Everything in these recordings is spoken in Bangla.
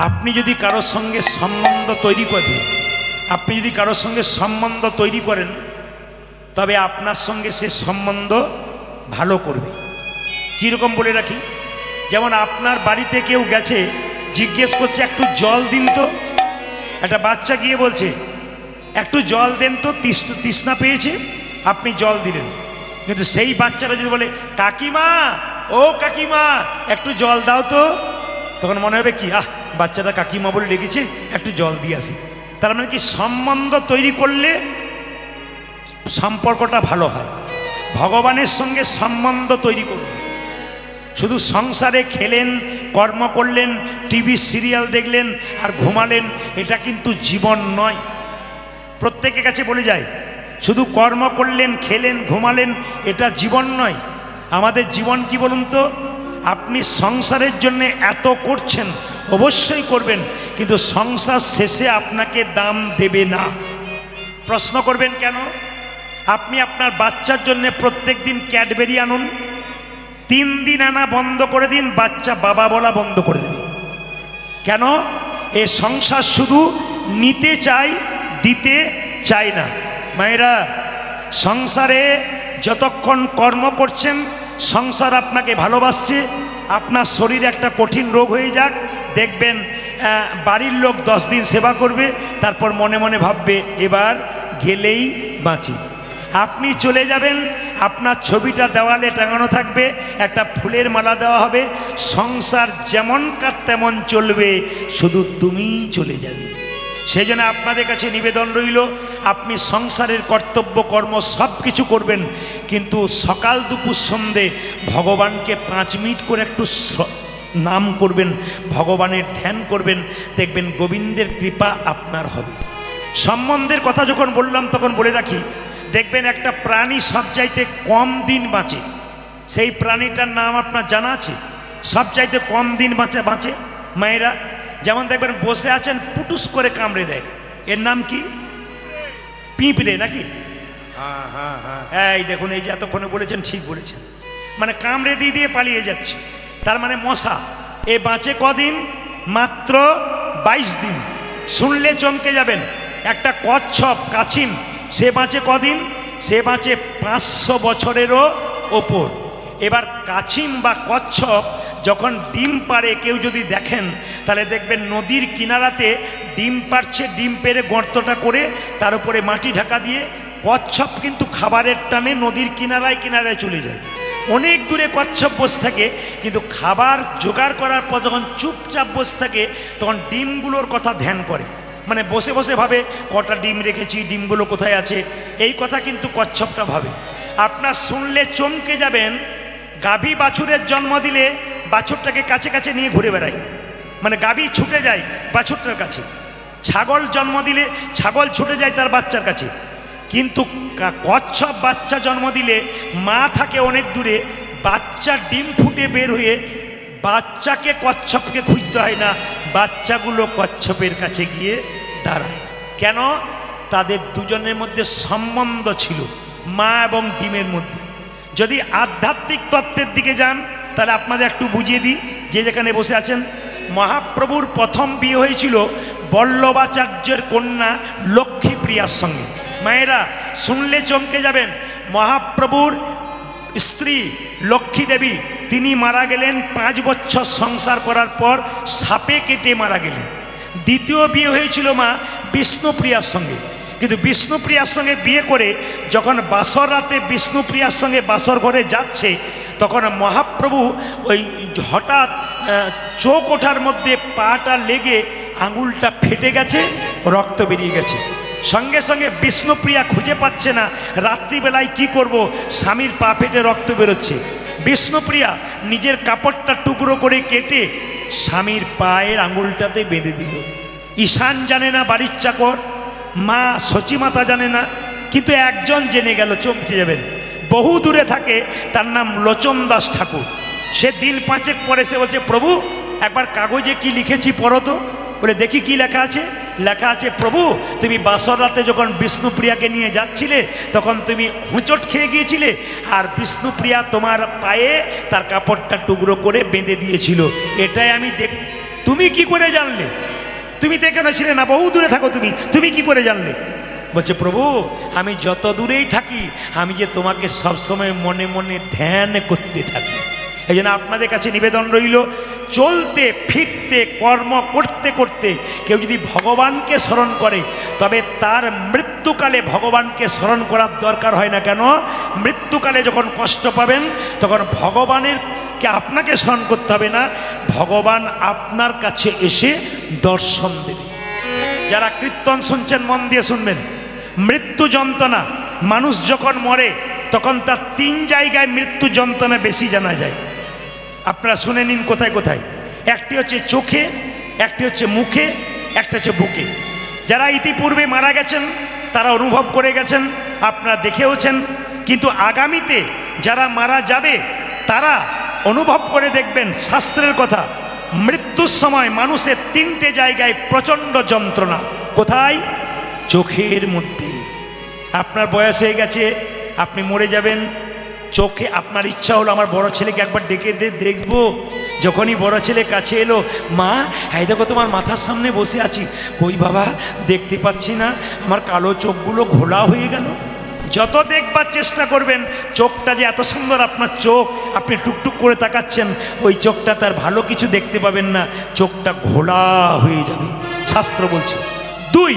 আপনি যদি কারোর সঙ্গে সম্বন্ধ তৈরি করেন, আপনি যদি কারোর সঙ্গে সম্বন্ধ তৈরি করেন, তবে আপনার সঙ্গে সে সম্বন্ধ ভালো করবে। কীরকম বলে রাখি, যেমন আপনার বাড়িতে কেউ গেছে, জিজ্ঞেস করছে একটু জল দিন তো, একটা বাচ্চা গিয়ে বলছে একটু জল দেন তো, তৃষ্ণা পেয়েছে, আপনি জল দিলেন। কিন্তু সেই বাচ্চারা যদি বলে কাকিমা, ও কাকিমা একটু জল দাও তো, তখন মনে হবে কি, বাচ্চাটা কাকিমা বলে ডেকেছে, একটু জল দিয়ে আসি। তার মানে কি, সম্বন্ধ তৈরি করলে সম্পর্কটা ভালো হয়। ভগবানের সঙ্গে সম্বন্ধ তৈরি করুন। শুধু সংসারে খেলেন, কর্ম করলেন, টিভি সিরিয়াল দেখলেন আর ঘুমালেন, এটা কিন্তু জীবন নয়। প্রত্যেকের কাছে বলে যায়, শুধু কর্ম করলেন, খেলেন, ঘুমালেন, এটা জীবন নয়। আমাদের জীবন কি বলুন তো? আপনি সংসারের জন্য এত করছেন, অবশ্যই করবেন, কিন্তু সংসার শেষে আপনাকে দাম দেবে না। প্রশ্ন করবেন কেন? আপনি আপনার বাচ্চার জন্য প্রত্যেক দিন ক্যাডবেরি আনুন, 3 দিন আনা বন্ধ করে দিন, বাচ্চা বাবা বলা বন্ধ করে দেবে। কেন? এ সংসার শুধু নিতে চায়, দিতে চায় না। মায়েরা, সংসারে যতক্ষণ কর্ম করছেন, সংসার আপনাকে ভালোবাসছে। আপনার শরীরে একটা কঠিন রোগ হয়ে যাক, দেখবেন বাড়ির লোক 10 দিন সেবা করবে, তারপর মনে মনে ভাববে এবার গেলেই বাঁচি। আপনি চলে যাবেন, আপনার ছবিটা দেওয়ালে টাঙানো থাকবে, একটা ফুলের মালা দেওয়া হবে, সংসার যেমন কার তেমন চলবে, শুধু তুমিই চলে যাবে। সেই জন্য আপনাদের কাছে নিবেদন রইল, আপনি সংসারের কর্তব্য কর্ম সব কিছু করবেন, কিন্তু সকাল দুপুর সন্ধে ভগবানকে 5 মিনিট করে একটু নাম করবেন, ভগবানের ধ্যান করবেন, দেখবেন গোবিন্দের কৃপা আপনার হবে। সম্বন্ধের কথা যখন বললাম তখন বলে রাখি, দেখবেন একটা প্রাণী সবচাইতে কম দিন বাঁচে, সেই প্রাণীটার নাম আপনার জানা আছে? সবচাইতে কম দিন বাঁচে মায়েরা, যেমন দেখবেন বসে আছেন, পুটুস করে কামড়ে দেয়, এর নাম কি? পিঁপড়ে নাকি? এই দেখুন, এই যে এতক্ষণে বলেছেন, ঠিক বলেছেন, মানে কামড়ে দিয়ে দিয়ে পালিয়ে যাচ্ছে, তার মানে মশা। এ বাঁচে কদিন? মাত্র 22 দিন। শুনলে চমকে যাবেন। একটা কচ্ছপ, কাছিম, সে বাঁচে কদিন? সে বাঁচে 500 বছরেরও ওপর। এবার কাছিম বা কচ্ছপ যখন ডিম পাড়ে, কেউ যদি দেখেন তাহলে দেখবেন নদীর কিনারাতে ডিম পাড়ছে, ডিম পেড়ে গর্তটা করে তার উপরে মাটি ঢাকা দিয়ে, কচ্ছপ কিন্তু খাবারের টানে নদীর কিনারায় কিনারায় চলে যায়। অনেক দূরে কচ্ছপ বসে থাকে, কিন্তু খাবার জোগাড় করার পর যখন চুপচাপ বসে থাকে, তখন ডিমগুলোর কথা ধ্যান করে, মানে বসে বসে ভাবে কটা ডিম রেখেছি, ডিমগুলো কোথায় আছে, এই কথা কিন্তু কচ্ছপটা ভাবে। আপনার শুনলে চমকে যাবেন, গাভী বাছুরের জন্ম দিলে বাছুরটাকে কাছে কাছে নিয়ে ঘুরে বেড়ায়, মানে গাভী ছুটে যায় বাছুরটার কাছে। ছাগল জন্ম দিলে ছাগল ছুটে যায় তার বাচ্চার কাছে, কিন্তু কচ্ছপ বাচ্চা জন্ম দিলে মা থাকে অনেক দূরে, বাচ্চা ডিম ফুটে বের হয়ে বাচ্চাকে কচ্ছপকে খুঁজতে হয় না, বাচ্চাগুলো কচ্ছপের কাছে গিয়ে দাঁড়ায়। কেন? তাদের দুজনের মধ্যে সম্বন্ধ ছিল, মা এবং ডিমের মধ্যে। যদি আধ্যাত্মিক তত্ত্বের দিকে যান, তাহলে আপনাদের একটু বুঝিয়ে দিই, যে যেখানে বসে আছেন, মহাপ্রভুর প্রথম বিয়ে হয়েছিল বল্লভাচার্যের কন্যা লক্ষ্মীপ্রিয়ার সঙ্গে। মায়েরা, শুনলে চমকে যাবেন, মহাপ্রভুর স্ত্রী লক্ষ্মী দেবী, তিনি মারা গেলেন 5 বছর সংসার করার পর, সাপে কেটে মারা গেলেন। দ্বিতীয় বিয়ে হয়েছিল মা বিষ্ণুপ্রিয়ার সঙ্গে, কিন্তু বিষ্ণুপ্রিয়ার সঙ্গে বিয়ে করে যখন বাসর রাতে বিষ্ণুপ্রিয়ার সঙ্গে বাসর ঘরে যাচ্ছে, তখন মহাপ্রভু ওই হঠাৎ চোখ ওঠার মধ্যে পাটা লেগে আঙুলটা ফেটে গেছে, রক্ত বেরিয়ে গেছে। সঙ্গে সঙ্গে বিষ্ণুপ্রিয়া খুঁজে পাচ্ছে না, রাত্রিবেলায় কি করব, স্বামীর পা ফেটে রক্ত বেরোচ্ছে। বিষ্ণুপ্রিয়া নিজের কাপড়টা টুকরো করে কেটে স্বামীর পায়ের আঙুলটাতে বেঁধে দিল। ঈশান জানে না, বাড়ির চাকর, মা সচিমাতা জানে না, কিন্তু একজন জেনে গেল, চমকে যাবেন। বহু দূরে থাকে, তার নাম লোচন দাস ঠাকুর। সে দিন 5 পরে সে বলছে, প্রভু একবার কাগজে কি লিখেছি পড়ো তো। বলে দেখি কি লেখা আছে। লেখা আছে, প্রভু তুমি বাসর রাতে যখন বিষ্ণুপ্রিয়াকে নিয়ে যাচ্ছিলে, তখন তুমি হুঁচট খেয়ে গিয়েছিলে, আর বিষ্ণুপ্রিয়া তোমার পায়ে তার কাপড়টা টুকরো করে বেঁধে দিয়েছিল। এটাই আমি তুমি কি করে জানলে? তুমি তো এখানে ছিলে না, বহু দূরে থাকো, তুমি কি করে জানলে? বলছে প্রভু আমি যত দূরেই থাকি আমি যে তোমাকে সবসময় মনে মনে ধ্যান করতে থাকি। এই জন্য আপনাদের কাছে নিবেদন রইল, চলতে ফিরতে কর্ম করতে করতে কেউ যদি ভগবানকে স্মরণ করে তবে তার মৃত্যুকালে ভগবানকে স্মরণ করার দরকার হয় না। কেন? মৃত্যুকালে যখন কষ্ট পাবেন তখন ভগবানের আপনাকে স্মরণ করতে হবে না, ভগবান আপনার কাছে এসে দর্শন দেবে। যারা কীর্তন শুনছেন মন দিয়ে শুনবেন, মৃত্যু যন্ত্রণা, মানুষ যখন মরে তখন তার 3 জায়গায় মৃত্যু যন্ত্রণা বেশি জানা যায়। আপনারা শুনে নিন কোথায় কোথায়। একটি হচ্ছে চোখে, একটি হচ্ছে মুখে, একটা হচ্ছে বুকে। যারা ইতিপূর্বে মারা গেছেন তারা অনুভব করে গেছেন, আপনারা দেখেওছেন, কিন্তু আগামীতে যারা মারা যাবে তারা অনুভব করে দেখবেন। শাস্ত্রের কথা, মৃত্যুর সময় মানুষের 3টে জায়গায় প্রচণ্ড যন্ত্রণা। কোথায়? চোখের মধ্যে। আপনার বয়স হয়ে গেছে, আপনি মরে যাবেন, চোখে আপনার ইচ্ছা হলো আমার বড় ছেলেকে একবার ডেকে দেখবো। যখনই বড় ছেলে কাছে এলো, মা এই দেখো তোমার মাথার সামনে বসে আছি। কই বাবা, দেখতে পাচ্ছি না, আমার কালো চোখগুলো ঘোলা হয়ে গেল। যত দেখবার চেষ্টা করবেন, চোখটা যে এত সুন্দর আপনার চোখ, আপনি টুকটুক করে তাকাচ্ছেন, ওই চোখটা তার ভালো কিছু দেখতে পাবেন না, চোখটা ঘোলা হয়ে যাবে, শাস্ত্র বলছে। 2,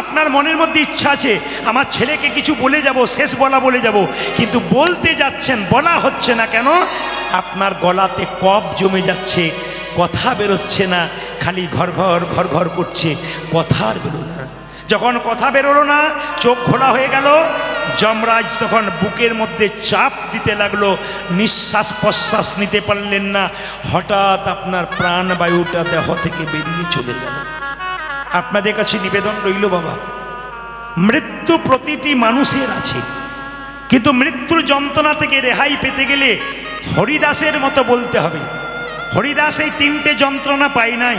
আপনার মনের মধ্যে ইচ্ছা আছে আমার ছেলেকে কিছু বলে যাব, শেষ বলা বলে যাব, কিন্তু বলতে যাচ্ছেন, বলা হচ্ছে না। কেন? আপনার গলাতে কফ জমে যাচ্ছে, কথা বেরোচ্ছে না, খালি ঘর ঘর ঘর ঘর করছে, কথা আর বেরোলো না। যখন কথা বেরোলো না, চোখ ঘোলা হয়ে গেল, যমরাজ তখন বুকের মধ্যে চাপ দিতে লাগলো, নিঃশ্বাস প্রশ্বাস নিতে পারলেন না, হঠাৎ আপনার প্রাণবায়ুটা দেহ থেকে বেরিয়ে চলে গেল। আপনাদের কাছে নিবেদন রইল বাবা, মৃত্যু প্রতিটি মানুষের আছে, কিন্তু মৃত্যুর যন্ত্রণা থেকে রেহাই পেতে গেলে হরিদাসের মতো বলতে হবে। হরিদাস এই 3টে যন্ত্রণা পায় নাই।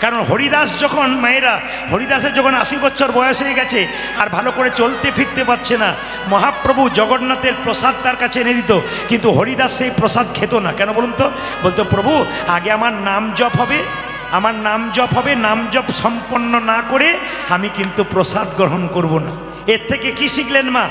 কারণ হরিদাস যখন, মায়েরা, হরিদাসের যখন 80 বছর বয়স হয়ে গেছে আর ভালো করে চলতে ফিরতে পারছে না, মহাপ্রভু জগন্নাথের প্রসাদ তার কাছে এনে দিত, কিন্তু হরিদাস সেই প্রসাদ খেত না। কেন বলুন তো? বলতো প্রভু আগে আমার নাম জপ হবে, আমার নাম জপ হবে, নাম জপ সম্পন্ন না করে আমি কিন্তু প্রসাদ গ্রহণ করব না। এর থেকে কি শিখলেন মা?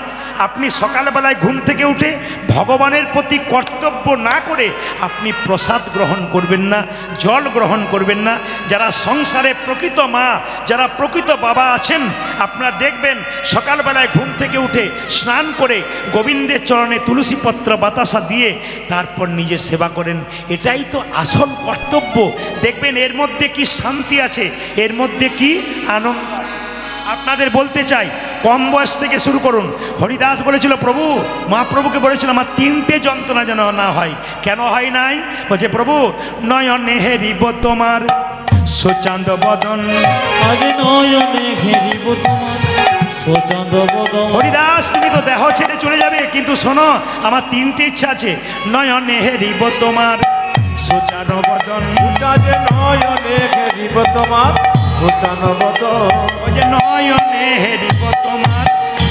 আপনি সকালবেলায় ঘুম থেকে উঠে ভগবানের প্রতি কর্তব্য না করে আপনি প্রসাদ গ্রহণ করবেন না, জল গ্রহণ করবেন না। যারা সংসারে প্রকৃত মা, যারা প্রকৃত বাবা আছেন, আপনারা দেখবেন সকালবেলায় ঘুম থেকে উঠে স্নান করে গোবিন্দের চরণে তুলসী পত্র বাতাসা দিয়ে তারপর নিজে সেবা করেন। এটাই তো আসল কর্তব্য। দেখবেন এর মধ্যে কি শান্তি আছে, এর মধ্যে কি আনন্দ আছে। আপনাদের বলতে চাই, কম বয়স থেকে শুরু করুন। হরিদাস বলেছিল, প্রভু, মহাপ্রভুকে বলেছিল আমার 3টে যন্ত্রণা যেন না হয়। কেন হয় নাই? বলছে প্রভু নয়নে হেরিব তোমার সুচান্দ বদন, নয়নে হেরিব তোমার সুচান্দ বদন। হরিদাস তুমি তো দেহ ছেড়ে চলে যাবে, কিন্তু শোনো আমার 3টে ইচ্ছা আছে। নয়নে হেরিব তোমার সুচান্দ বদন, নয়নে হেরিব তোমার সুচান্দ বদন, নয়নে হেরিব তোমার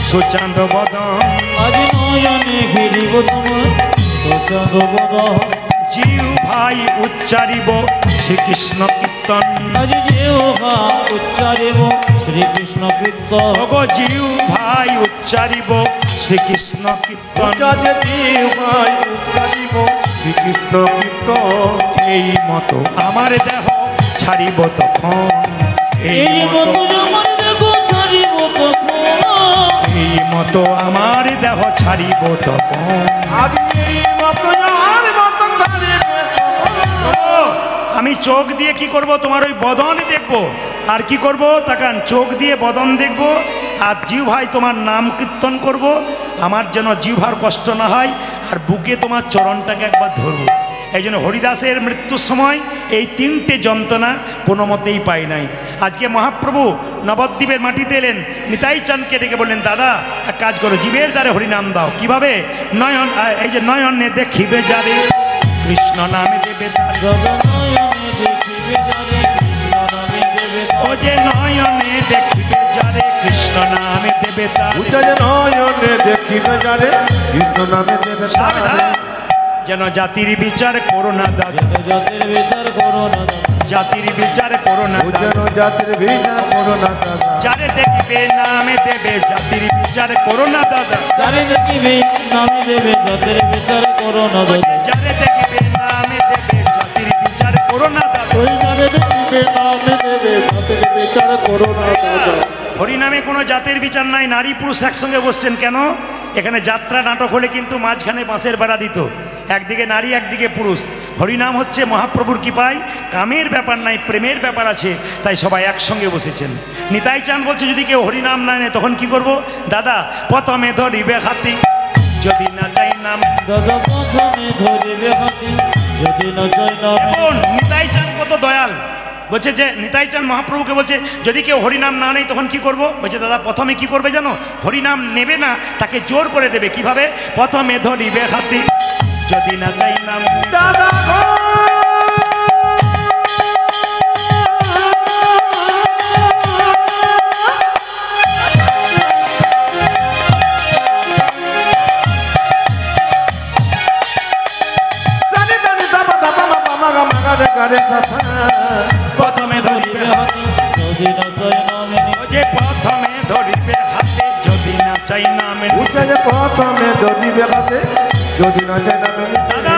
সুচান্দ বদন, নয়নে হেরিব তোমার সুচান্দ বদন। জিউ ভাই উচ্চারিব শ্রীকৃষ্ণ কীর্তন, জিউ ভাই উচ্চারিব শ্রীকৃষ্ণ কীর্তন, ওগো জিউ ভাই উচ্চারিব শ্রীকৃষ্ণ কীর্তন, জিউ ভাই উচ্চারিব শ্রীকৃষ্ণ কীর্তন। এই মতো আমার দেহ ছাড়িব তখন, এই মতো আমার দেহ ছাড়িব তখন, এই মতো আমার দেহ ছাড়িব তখন, আমি চোখ দিয়ে কি করব? তোমার ওই বদন দেখব। আর কি করব? তাকান, চোখ দিয়ে বদন দেখব, আর জিহ্বায় তোমার নাম কীর্তন করব, আমার যেন জিহ্বার কষ্ট না হয়, আর বুকে তোমার চরণটাকে একবার ধরব। এই জন্য হরিদাসের মৃত্যুর সময় এই 3টে যন্ত্রণা কোনো মতেই পাই নাই। আজকে মহাপ্রভু নবদ্বীপের মাটিতে এলেন, নিতাই চাঁদকে ডেকে বললেন, দাদা এক কাজ করো, জীবের দ্বারে হরিনাম দাও। কিভাবে? নয়ন, এই যে নয়নে দেখিবে যারে কৃষ্ণ নামে দেবে তার, ও যে নয়নে দেখিবে যারে কৃষ্ণ নামে দেবে তার, নয়নে দেখিবে যারে কৃষ্ণ নামে দেবে তার। যেন জাতির বিচার করো না দাদা, জাতির বিচার করো না, জাতির বিচার করো না দাদা, জাতির বিচার করো না দাদা, যারে দেখিবে নামে দেবে জাতির বিচার করো না দাদা, যারে দেখিবে নামে দেবে জাতির বিচার করো না দাদা, যারে দেখিবে নামে দেবে জাতির বিচার করো না দাদা। ওই যারে দেখিবে নামে দেবে জাতির বিচার করো না দাদা। হরিনামে কোনো জাতের বিচার নাই, নারী পুরুষ একসঙ্গে বসছেন কেন? এখানে যাত্রা নাটক হলে কিন্তু মাঝখানে বাঁশের বেড়া দিত, একদিকে নারী একদিকে পুরুষ। হরিনাম হচ্ছে মহাপ্রভুর কৃপায়, কামের ব্যাপার নাই, প্রেমের ব্যাপার আছে, তাই সবাই একসঙ্গে বসেছেন। নিতাই চাঁদ বলছে যদি কেউ হরিনাম না নেয় তখন কি করব? দাদা প্রথমে ধরিবে হাতি, যদি না চাই নাম। দাদা প্রথমে ধরিবে হাতি, যদি না চাই নাম। এখন নিতাই চাঁদ কত দয়াল, বলছে যে নিতাই চাঁদ মহাপ্রভুকে বলছে যদি কেউ হরিনাম না নেয় তখন কি করব? বলছে দাদা প্রথমে কি করবে জানো? হরিনাম নেবে না, তাকে জোর করে দেবে। কিভাবে? প্রথমে ধরিবে হাতি, যদি না চাই নাম। দাদা গো প্রথমে ধরিবে হাতি, যদি না চাই নামে। ও যে প্রথমে ধরিবে হাতে, যদি না চাই নাম। প্রথমে ধরিবে হাতে, যদি না চাই নামে। দাদা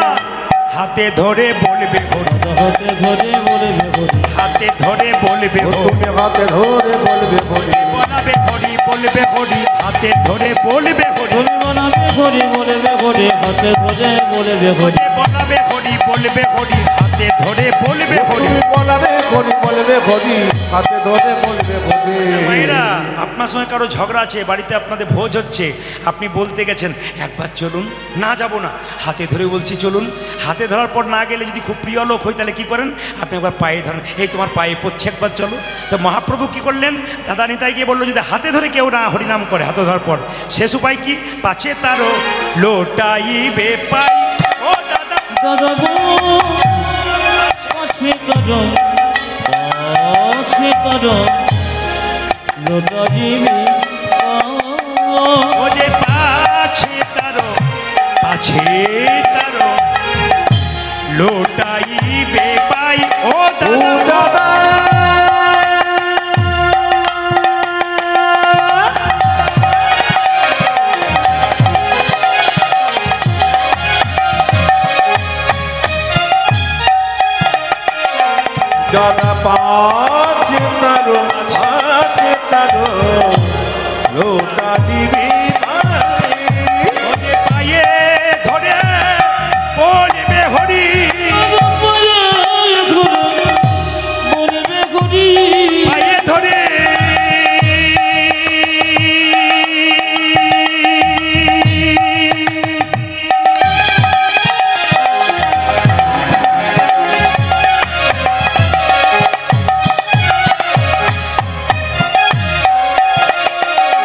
হাতে ধরে বলবে হরি, হাতে ধরে বলবে হরি, হাতে ধরে বলবে হরি, তুমি হাতে ধরে বলবে বলি, বলাবে হরি, বলবে হরি, হাতে ধরে বলবে হরি। তুমি বানাবে হরি বলবে হরি, হাতে ধরে বলবে ও হরি। যে বলাবে হরি, বলবে হরি, হাতে ধরে বলবে হরি। তুমি বলাবে করি বলবে করি, হাতে ধরে বলবে বলি। মায়েরা, আপনার সঙ্গে কারো ঝগড়া আছে, বাড়িতে আপনাদের ভোজ হচ্ছে, আপনি বলতে গেছেন একবার চলুন, না যাব না, হাতে ধরে বলছি চলুন। হাতে ধরার পর না গেলে যদি খুব প্রিয় লোক হয় তাহলে কি করেন? আপনি একবার পায়ে ধরেন, এই তোমার পায়ে পড়ছে, একবার চলো। তো মহাপ্রভু কি করলেন? দাদা নিতাই গিয়ে বললো যদি হাতে ধরে কেউ না হরিনাম করে, হাতে ধরার পর শেষ উপায় কি? পাছে তারও লোটাইবে পাই। ও দাদা দাদা গো পাছে করো, পাছে করো, লোটা দিবি ও যে পাছে তারো, পাছে তারো লোটাইবে পাই। ও ও দাদা দাদা দাদা পাঁচ তারো, পাঁচ তারো লোটা দিবি ভাই। ও যে পায়ে ধরে বলবে হরি, বলবে হরি, পায়ে ধরে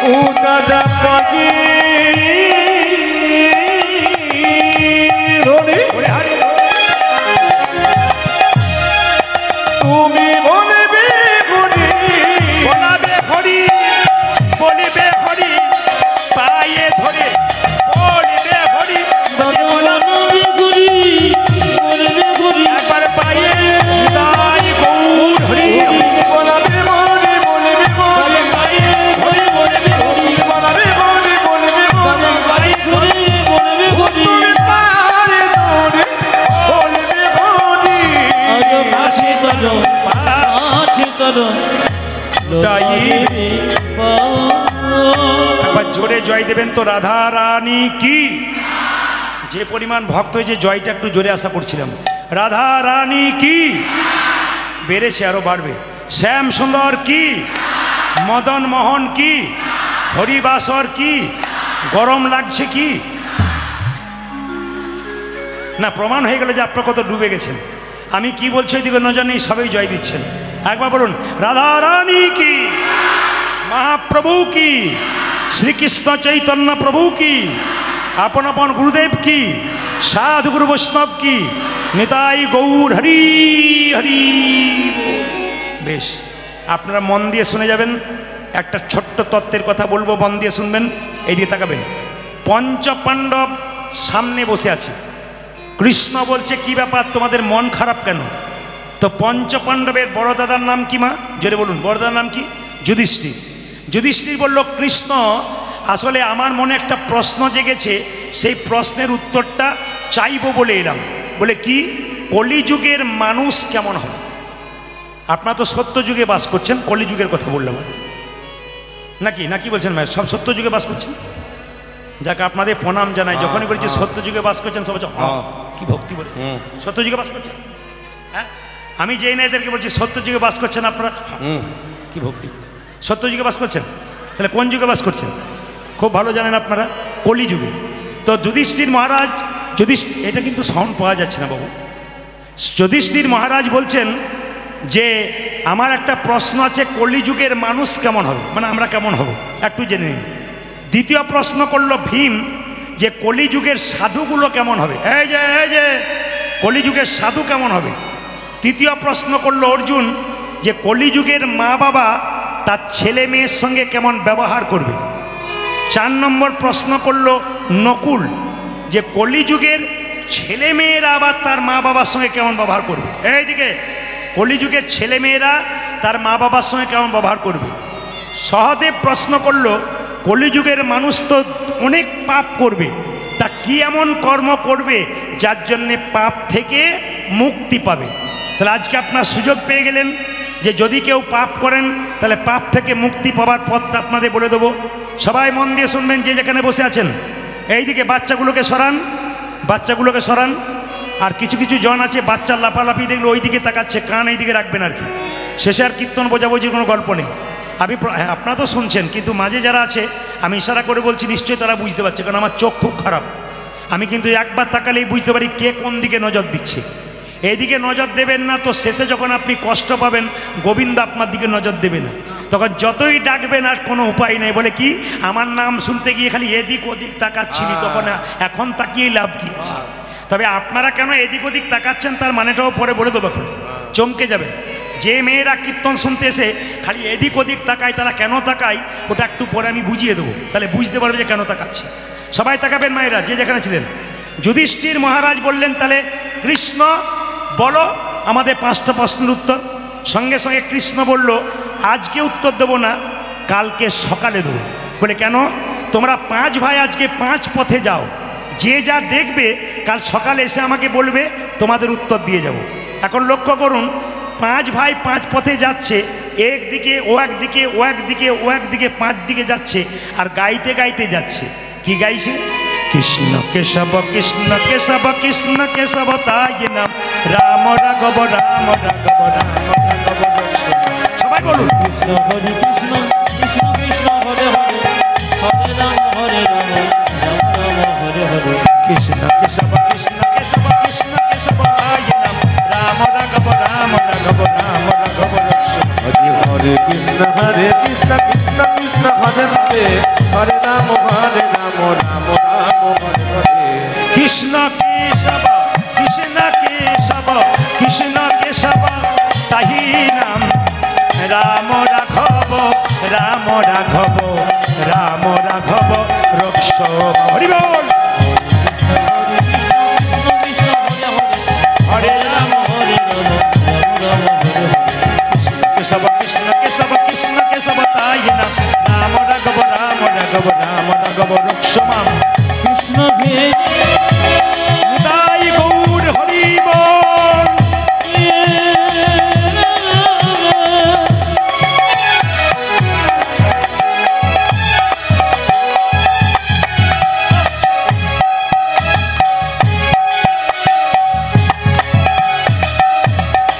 ও দাদা পাখি ধরে ওরে হরি, তুমি বলবে হরি, বলাবে হরি, বলবে হরি, পায়ে ধরে বলবে হরি। ও যে বলবে হরি, বলবে হরি, একবার পায়ে নিতাই গৌর হরি, বলবে হরি, বলবে হরি, পায়ে ধরে বলবে হরি, বলবে হরি, বলবে হরি, পায়ে ধরে বলবে হরি। তুমি পারে ধরে বলবে হরি। আজ পাছে করো, পাছে করো, লোটা দিবি একবার জোরে জয় দেবেন তো রাধা রানী কি। যে পরিমাণ ভক্ত হয়েছে জয়টা একটু জোরে আশা করছিলাম। রাধা রানী কি, বেড়েছে আরো বাড়বে। শ্যাম সুন্দর কি, মদন মোহন কি, হরিবাসর কি, গরম লাগছে কি? না, প্রমাণ হয়ে গেল যে আপনার কত ডুবে গেছেন। আমি কি বলছি ওইদিকে নজর নেই, সবাই জয় দিচ্ছেন। একবার বলুন রাধা রানী কি, মহাপ্রভু কি, শ্রীকৃষ্ণ চৈতন্য প্রভু কি, আপন আপন গুরুদেব কি, সাধু গুরু বৈষ্ণব কি, নিতাই গৌর হরি হরি। বেশ, আপনারা মন দিয়ে শুনে যাবেন। একটা ছোট্ট তত্ত্বের কথা বলবো, মন দিয়ে শুনবেন, এই দিয়ে তাকাবেন। পঞ্চপাণ্ডব সামনে বসে আছে। কৃষ্ণ বলছে কি ব্যাপার, তোমাদের মন খারাপ কেন? তো পঞ্চপাণ্ডবের বড় দাদার নাম কি মা? জোরে বলুন, বড় দাদার নাম কি? যুধিষ্ঠির। যুধিষ্ঠির বলল, কৃষ্ণ আসলে আমার মনে একটা প্রশ্ন জেগেছে, সেই প্রশ্নের উত্তরটা চাইবো বলে এলাম। বলে কি? কলিযুগের মানুষ কেমন হবে? আপনারা তো সত্য যুগে বাস করছেন, কলিযুগের কথা বললাম আর নাকি নাকি বলছেন ভাই? সব সত্য যুগে বাস করছেন, যাকে আপনাদের প্রণাম জানাই। যখনই বলছি সত্য যুগে বাস করছেন, সব বলছে কি ভক্তি বলে, সত্য যুগে বাস করছেন। হ্যাঁ, আমি যেই না এদেরকে বলছি সত্য যুগে বাস করছেন আপনারা, কি ভক্তি বলে, সত্য যুগে বাস করছেন। তাহলে কোন যুগে বাস করছেন? খুব ভালো জানেন আপনারা, কলিযুগে। তো যুধিষ্ঠির মহারাজ, এটা কিন্তু সাউন্ড পাওয়া যাচ্ছে না বাবু। যুধিষ্ঠির মহারাজ বলছেন যে আমার একটা প্রশ্ন আছে, কলিযুগের মানুষ কেমন হবে, মানে আমরা কেমন হব একটু জেনে নিন। দ্বিতীয় প্রশ্ন করলো ভীম যে কলিযুগের সাধুগুলো কেমন হবে, এই যে কলিযুগের সাধু কেমন হবে। তৃতীয় প্রশ্ন করলো অর্জুন যে কলিযুগের মা বাবা তার ছেলে মেয়ের সঙ্গে কেমন ব্যবহার করবে। 4 নম্বর প্রশ্ন করলো নকুল যে কলিযুগের ছেলে মেয়েরা আবার তার মা বাবার সঙ্গে কেমন ব্যবহার করবে। এইদিকে কলিযুগের ছেলে মেয়েরা তার মা বাবার সঙ্গে কেমন ব্যবহার করবে। সহদেব প্রশ্ন করলো কলিযুগের মানুষ তো অনেক পাপ করবে, তা কি এমন কর্ম করবে যার জন্যে পাপ থেকে মুক্তি পাবে। তাহলে আজকে আপনার সুযোগ পেয়ে গেলেন যে যদি কেউ পাপ করেন তাহলে পাপ থেকে মুক্তি পাওয়ার পথটা আপনাদের বলে দেবো। সবাই মন দিয়ে শুনবেন, যে যেখানে বসে আছেন। এইদিকে বাচ্চাগুলোকে সরান, বাচ্চাগুলোকে সরান। আর কিছু কিছু জন আছে বাচ্চার লাফালাফি দেখলে ওই দিকে তাকাচ্ছে, কান এই দিকে রাখবেন আর কি। শেষে আর কীর্তন বোঝাবুঝির কোনো গল্প নেই। হ্যাঁ, আপনারা তো শুনছেন, কিন্তু মাঝে যারা আছে আমি ইশারা করে বলছি, নিশ্চয়ই তারা বুঝতে পারছে, কারণ আমার চোখ খুব খারাপ। আমি কিন্তু একবার তাকালেই বুঝতে পারি কে কোন দিকে নজর দিচ্ছে। এইদিকে নজর দেবেন না তো শেষে যখন আপনি কষ্ট পাবেন, গোবিন্দ আপনার দিকে নজর দেবে না। তখন যতই ডাকবেন আর কোনো উপায় নেই। বলে কি, আমার নাম শুনতে গিয়ে খালি এদিক ওদিক তাকাচ্ছিলি, তখন এখন তাকিয়েই লাভ কি আছে। তবে আপনারা কেন এদিক ওদিক তাকাচ্ছেন তার মানেটাও পরে বলে দেবো, এখন চমকে যাবেন। যে মেয়েরা কীর্তন শুনতে এসে খালি এদিক ওদিক তাকায়, তারা কেন তাকায় ওটা একটু পরে আমি বুঝিয়ে দেবো, তাহলে বুঝতে পারবে যে কেন তাকাচ্ছে। সবাই তাকাবেন মায়েরা, যে যেখানে ছিলেন। যুধিষ্ঠির মহারাজ বললেন, তাহলে কৃষ্ণ বলো আমাদের 5টা প্রশ্নের উত্তর। সঙ্গে সঙ্গে কৃষ্ণ বলল, আজকে উত্তর দেবো না, কালকে সকালে দেবো। বলে কেন? তোমরা 5 ভাই আজকে 5 পথে যাও, যে যা দেখবে কাল সকালে এসে আমাকে বলবে, তোমাদের উত্তর দিয়ে যাব। এখন লক্ষ্য করুন, 5 ভাই 5 পথে যাচ্ছে, একদিকে ও একদিকে, ও একদিকে ও একদিকে, 5 দিকে যাচ্ছে, আর গাইতে গাইতে যাচ্ছে। কি গাইছে? কৃষ্ণ কেশব কৃষ্ণ কেশব কৃষ্ণ কেশব তাই নাম, রাম রাঘব রাম রাঘব রাম রাঘব। সবাই বলুন, কৃষ্ণ হরে কৃষ্ণ কৃষ্ণ কৃষ্ণ হরে হরে, হরে রাম হরে রাম, রাম রাম হরে হরে। কৃষ্ণ কেশব কৃষ্ণ কেশব কৃষ্ণ কেশব তাই নাম, রাম রাঘব রাম রাঘব রাম রাঘব। হরে হরে কৃষ্ণ কৃষ্ণ কৃষ্ণ হরে হরে, হরে রাম হরে রাম, রাম রাম হরে হরে। কৃষ্ণ কেশব কৃষ্ণ কেশব কৃষ্ণ কেশব তাহি নাম, রাম রাঘব রাম রাঘব রাম রাঘব রক্ষ। হরি বল। হরে রাম হরে রাম, রাম রাম হরে হরে। কৃষ্ণ কেশব কৃষ্ণ কেশব কৃষ্ণ কেশব তাই নাম, রাম রাঘব রাম রাঘব রাম রাঘব রক্ষ মাম। কৃষ্ণ ভেজে নিতাই গৌর হরি বল।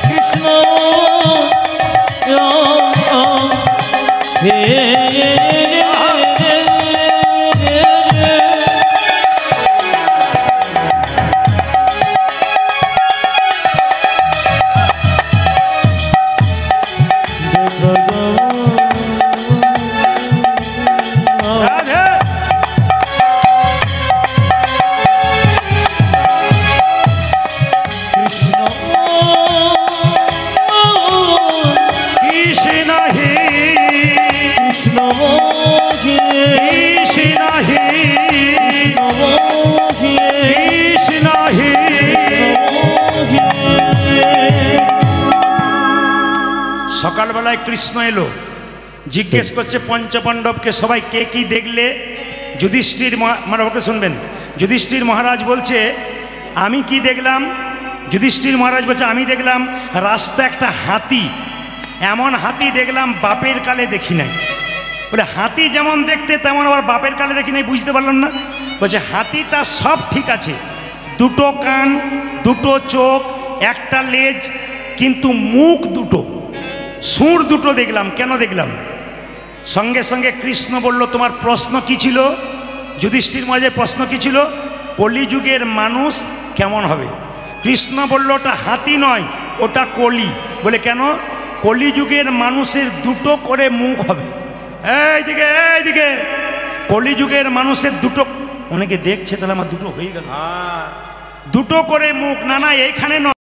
কৃষ্ণ হে সকালবেলায় কৃষ্ণ এলো, জিজ্ঞেস করছে পঞ্চপাণ্ডবকে সবাই কে কি দেখলে। যুধিষ্ঠির মহারাজকে শুনবেন, যুধিষ্ঠির মহারাজ বলছে আমি কি দেখলাম। যুধিষ্ঠির মহারাজ বলছে আমি দেখলাম রাস্তা একটা হাতি, এমন হাতি দেখলাম বাপের কালে দেখি নাই। বলে হাতি যেমন দেখতে তেমন আবার বাপের কালে দেখি নাই, বুঝতে পারলাম না। বলছে হাতিটা সব ঠিক আছে, দুটো কান, দুটো চোখ, একটা লেজ, কিন্তু মুখ দুটো, সুর দুটো দেখলাম। কেন দেখলাম? সঙ্গে সঙ্গে কৃষ্ণ বলল তোমার প্রশ্ন কি ছিল? যুধিষ্ঠির মহারাজের প্রশ্ন কি ছিল? কলিযুগের মানুষ কেমন হবে? কৃষ্ণ বলল ওটা হাতি নয়, ওটা কলি। বলে কেন? কলিযুগের মানুষের দুটো করে মুখ হবে। এইদিকে এইদিকে, কলিযুগের মানুষের দুটো, অনেকে দেখছে তাহলে আমার দুটো হয়ে গেল, দুটো করে মুখ। না না, এইখানে নয়।